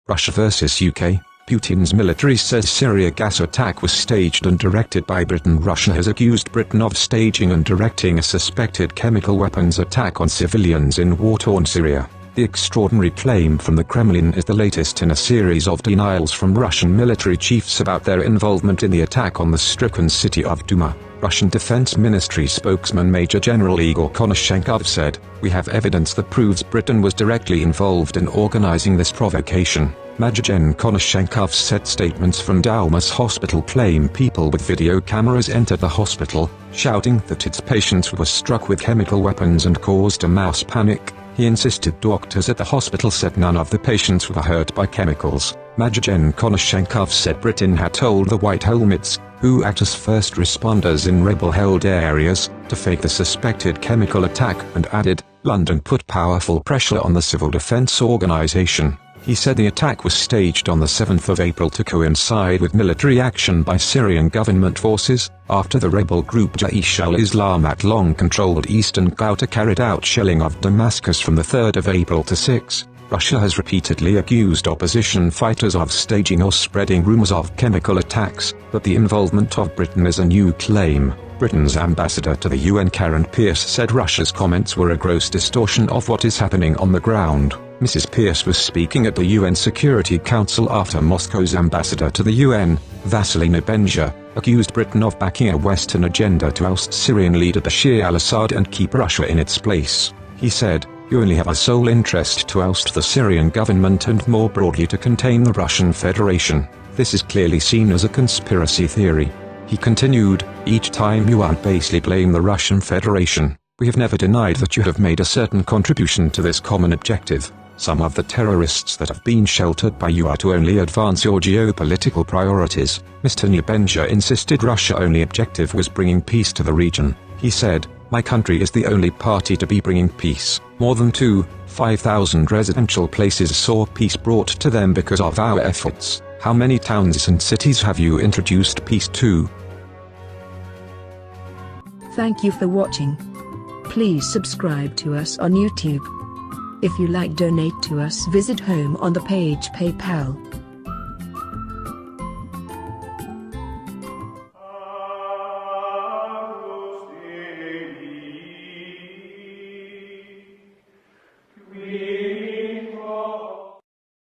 Russia vs UK. Putin's military says Syria gas attack was staged and directed by Britain. Russia has accused Britain of staging and directing a suspected chemical weapons attack on civilians in war-torn Syria. The extraordinary claim from the Kremlin is the latest in a series of denials from Russian military chiefs about their involvement in the attack on the stricken city of Douma. Russian Defense Ministry spokesman Major General Igor Konashenkov said, "We have evidence that proves Britain was directly involved in organizing this provocation." Major Gen Konashenkov said statements from Douma's hospital claim people with video cameras entered the hospital, shouting that its patients were struck with chemical weapons and caused a mass panic. He insisted doctors at the hospital said none of the patients were hurt by chemicals. Major Gen Konashenkov said Britain had told the White Helmets, who act as first responders in rebel-held areas, to fake the suspected chemical attack and added, London put powerful pressure on the Civil Defense Organization. He said the attack was staged on the 7th of April to coincide with military action by Syrian government forces, after the rebel group Jaish al-Islam that long-controlled eastern Ghouta carried out shelling of Damascus from the 3rd of April to 6. Russia has repeatedly accused opposition fighters of staging or spreading rumors of chemical attacks, but the involvement of Britain is a new claim. Britain's ambassador to the UN Karen Pierce said Russia's comments were a gross distortion of what is happening on the ground. Mrs. Pierce was speaking at the UN Security Council after Moscow's ambassador to the UN, Vasily Nebenzia, accused Britain of backing a Western agenda to oust Syrian leader Bashar al-Assad and keep Russia in its place. He said, "You only have a sole interest to oust the Syrian government and more broadly to contain the Russian Federation. This is clearly seen as a conspiracy theory." He continued, "Each time you unbasely blame the Russian Federation, we have never denied that you have made a certain contribution to this common objective. Some of the terrorists that have been sheltered by you are to only advance your geopolitical priorities." Mr. Nebenzia insisted Russia's only objective was bringing peace to the region. He said, "My country is the only party to be bringing peace. More than 5,000 residential places saw peace brought to them because of our efforts. How many towns and cities have you introduced peace to?" Thank you for watching. Please subscribe to us on YouTube. If you like donate to us, visit home on the page PayPal.